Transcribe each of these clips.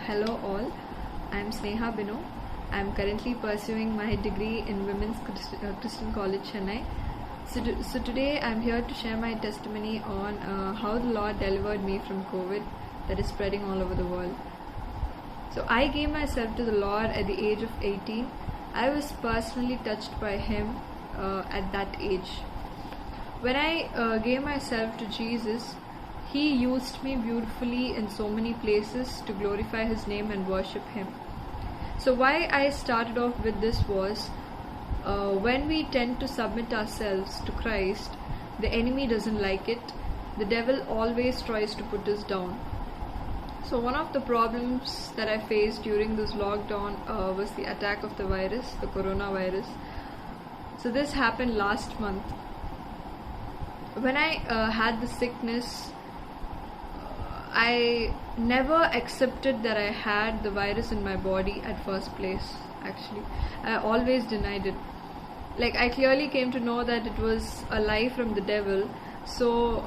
Hello all, I am Sneha Bino. I am currently pursuing my degree in Women's Christian College, Chennai. So today I am here to share my testimony on how the Lord delivered me from COVID that is spreading all over the world. So I gave myself to the Lord at the age of 18. I was personally touched by Him at that age. When I gave myself to Jesus, He used me beautifully in so many places to glorify His name and worship Him. So why I started off with this was, when we tend to submit ourselves to Christ, the enemy doesn't like it. The devil always tries to put us down. So one of the problems that I faced during this lockdown was the attack of the virus, the coronavirus. So this happened last month. When I had the sickness, I never accepted that I had the virus in my body at first place. Actually, I always denied it. Like, I clearly came to know that it was a lie from the devil. So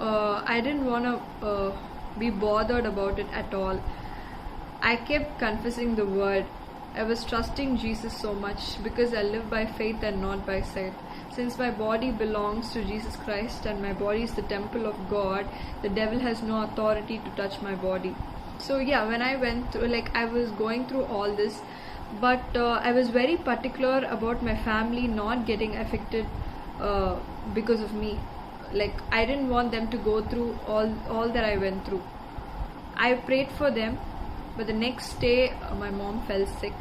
I didn't want to be bothered about it at all. I kept confessing the word. I was trusting Jesus so much because I live by faith and not by sight. Since my body belongs to Jesus Christ and my body is the temple of God, the devil has no authority to touch my body. So yeah, when I went through, I was going through all this, but I was very particular about my family not getting affected because of me. I didn't want them to go through all that I went through. I prayed for them, but the next day my mom fell sick.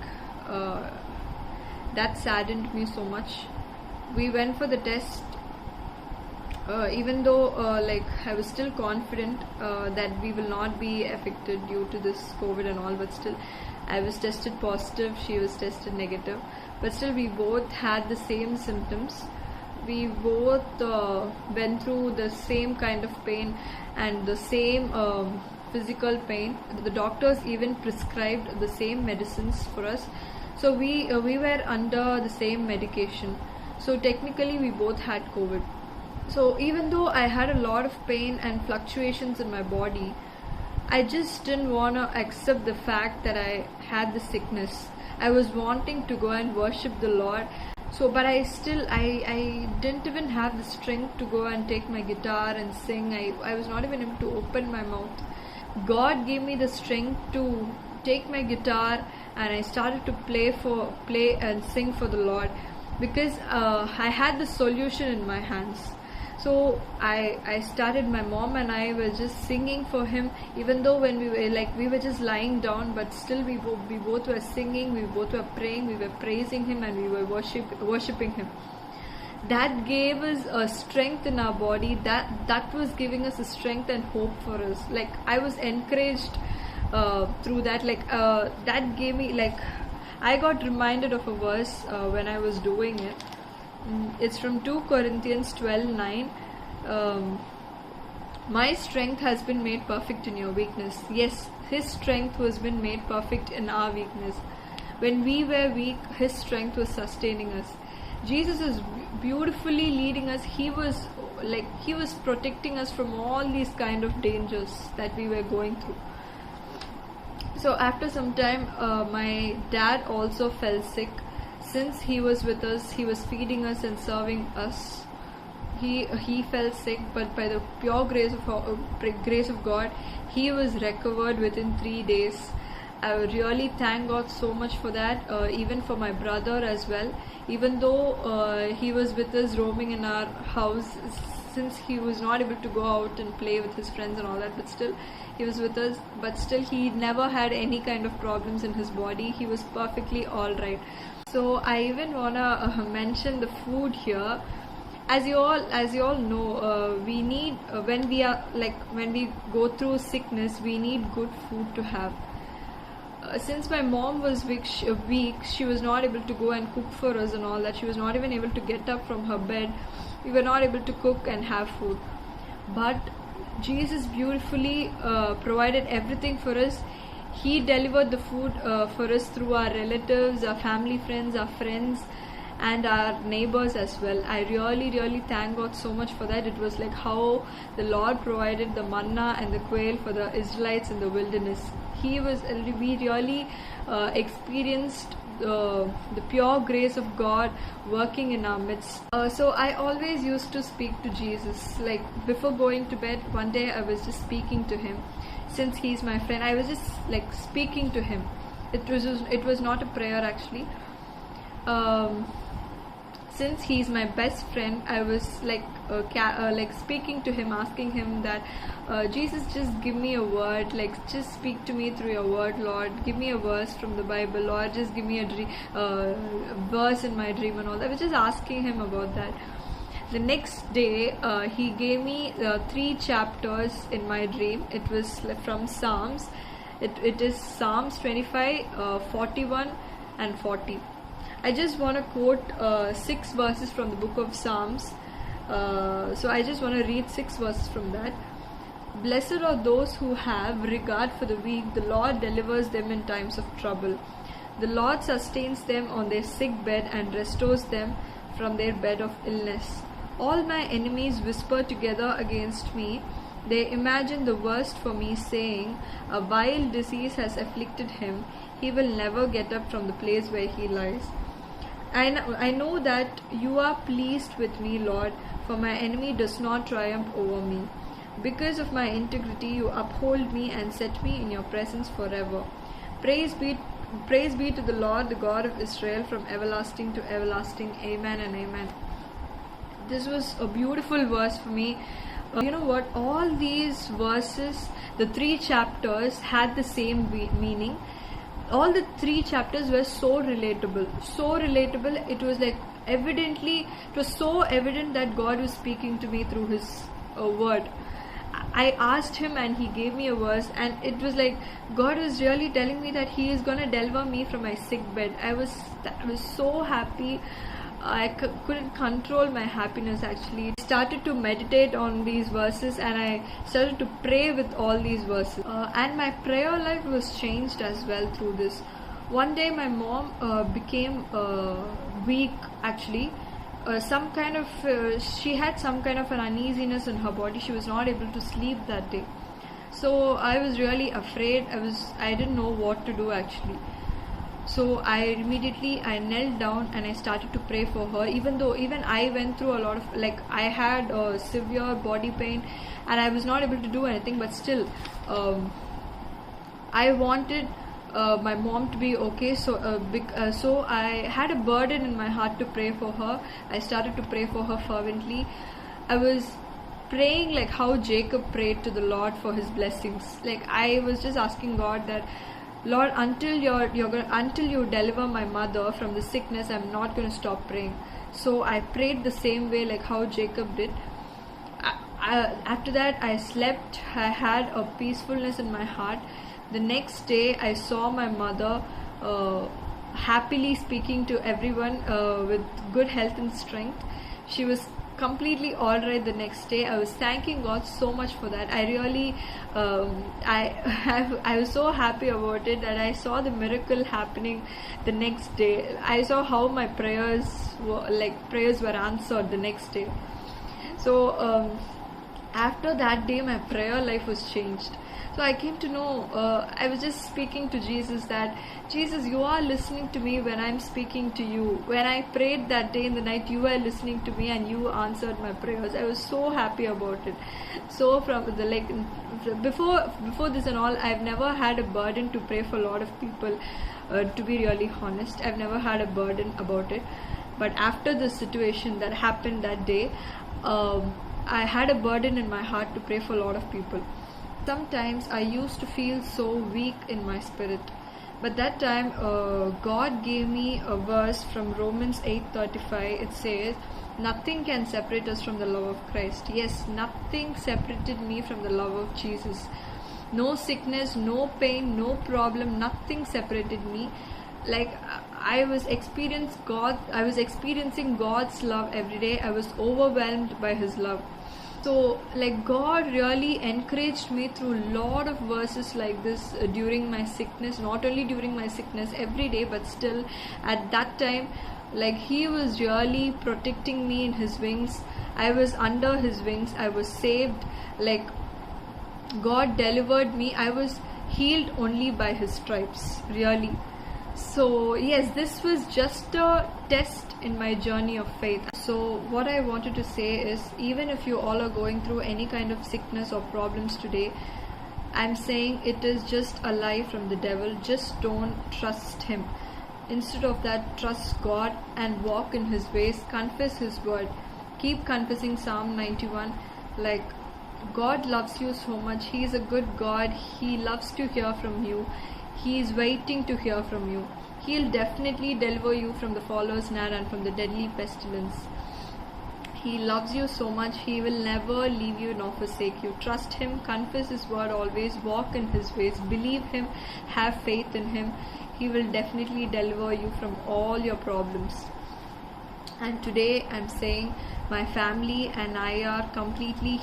That saddened me so much. We went for the test, even though I was still confident that we will not be affected due to this COVID and all, but still I was tested positive, she was tested negative, but still we both had the same symptoms. We both went through the same kind of pain and the same physical pain. The doctors even prescribed the same medicines for us. So we were under the same medication. So technically we both had COVID. So even though I had a lot of pain and fluctuations in my body, I just didn't want to accept the fact that I had the sickness. I was wanting to go and worship the Lord. So, but I didn't even have the strength to go and take my guitar and sing. I was not even able to open my mouth. God gave me the strength to take my guitar, and I started to play and sing for the Lord, because I had the solution in my hands. So I started, my mom and I were just singing for Him, even though when we were just lying down, but still we both were singing, we both were praying, we were praising Him, and we were worshipping Him. That gave us a strength in our body. That was giving us a strength and hope for us. I was encouraged through that. That gave me, I got reminded of a verse when I was doing it. It's from 2 Corinthians 12:9. My strength has been made perfect in your weakness. Yes, His strength was been made perfect in our weakness. When we were weak, His strength was sustaining us. Jesus is beautifully leading us. He was protecting us from all these kind of dangers that we were going through. So after some time, my dad also fell sick. Since he was with us, he was feeding us and serving us. He fell sick, but by the pure grace of God, he was recovered within 3 days. I really thank God so much for that. Even for my brother as well. Even though he was with us roaming in our house, since he was not able to go out and play with his friends and all that, but still he was with us. But still he never had any kind of problems in his body. He was perfectly alright. So I even wanna mention the food here. As you all know, we need when we go through sickness, we need good food to have. Since my mom was weak, she was not able to go and cook for us and all that. She was not even able to get up from her bed. We were not able to cook and have food. But Jesus beautifully provided everything for us. He delivered the food for us through our relatives, our family friends, our friends, and our neighbors as well. I really thank God so much for that. It was like how the Lord provided the manna and the quail for the Israelites in the wilderness. we really experienced the pure grace of God working in our midst. So I always used to speak to Jesus. Like before going to bed, one day I was just speaking to him. Since he's my friend, I was just like speaking to him. It was not a prayer actually. Since he's my best friend, I was like speaking to him, asking him that Jesus, just give me a word, like just speak to me through your word, Lord. Give me a verse from the Bible, Lord. Just give me a verse in my dream and all that. I was just asking him about that. The next day, he gave me 3 chapters in my dream. It was from Psalms. It is Psalms 25, 41 and 40. I just want to quote 6 verses from the book of Psalms. So I just want to read 6 verses from that. Blessed are those who have regard for the weak. The Lord delivers them in times of trouble. The Lord sustains them on their sick bed and restores them from their bed of illness. All my enemies whisper together against me. They imagine the worst for me, saying, a vile disease has afflicted him. He will never get up from the place where he lies. I know that you are pleased with me, Lord, for my enemy does not triumph over me. Because of my integrity, you uphold me and set me in your presence forever. Praise be to the Lord, the God of Israel, from everlasting to everlasting. Amen and amen. This was a beautiful verse for me. You know what? All these verses, the 3 chapters, had the same meaning. All the 3 chapters were so relatable. It was like it was so evident that God was speaking to me through his word. I asked him and he gave me a verse, and it was like God was really telling me that he is going to deliver me from my sick bed. I was so happy. I couldn't control my happiness actually. I started to meditate on these verses and I started to pray with all these verses. And my prayer life was changed as well through this. One day my mom became weak actually. She had some kind of an uneasiness in her body. She was not able to sleep that day. So I was really afraid. I didn't know what to do actually. So I knelt down and I started to pray for her, even I went through a lot of, I had severe body pain and I was not able to do anything, but still I wanted my mom to be okay. So I had a burden in my heart to pray for her. I started to pray for her fervently. I was praying like how Jacob prayed to the Lord for his blessings. I was just asking God that, Lord, until you deliver my mother from the sickness, I'm not going to stop praying. So I prayed the same way like how Jacob did. After that, I slept. I had a peacefulness in my heart. The next day, I saw my mother happily speaking to everyone with good health and strength. She was completely alright the next day. I was thanking God so much for that. I really I was so happy about it that I saw the miracle happening the next day. I saw how my prayers were answered the next day. So after that day my prayer life was changed. So I came to know, I was just speaking to Jesus that, Jesus, you are listening to me when I'm speaking to you. When I prayed that day in the night, you were listening to me and you answered my prayers. I was so happy about it. So before this and all, I've never had a burden to pray for a lot of people. To be really honest, I've never had a burden about it. But after the situation that happened that day, I had a burden in my heart to pray for a lot of people. Sometimes I used to feel so weak in my spirit, but that time God gave me a verse from Romans 8:35. It says, nothing can separate us from the love of Christ. Yes, nothing separated me from the love of Jesus. No sickness, no pain, no problem, nothing separated me. I was experiencing God's love every day. I was overwhelmed by his love. So God really encouraged me through a lot of verses like this during my sickness. Not only during my sickness, every day, but still at that time, he was really protecting me in his wings. I was under his wings. I was saved. God delivered me. healed only by His stripes, really. So yes, this was just a test in my journey of faith. So what I wanted to say is, even if you all are going through any kind of sickness or problems today, I'm saying it is just a lie from the devil. Just don't trust him. Instead of that, trust God and walk in His ways. Confess His word. Keep confessing Psalm 91. Like, God loves you so much. He is a good God. He loves to hear from you. He is waiting to hear from you. He'll definitely deliver you from the fowler's snare and from the deadly pestilence. He loves you so much. He will never leave you nor forsake you. Trust Him. Confess His word always. Walk in His ways. Believe Him. Have faith in Him. He will definitely deliver you from all your problems. And today I'm saying my family and I are completely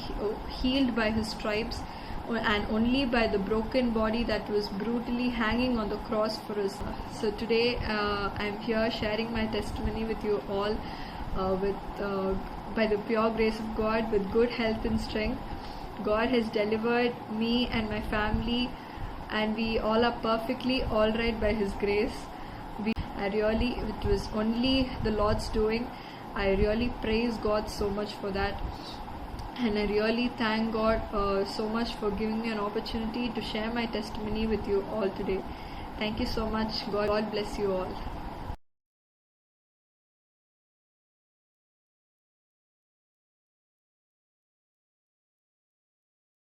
healed by His stripes, and only by the broken body that was brutally hanging on the cross for us. So today I'm here sharing my testimony with you all, by the pure grace of God, with good health and strength. God has delivered me and my family, and we all are perfectly alright by His grace. It was only the Lord's doing. I really praise God so much for that. And I really thank God so much for giving me an opportunity to share my testimony with you all today. Thank you so much. God bless you all.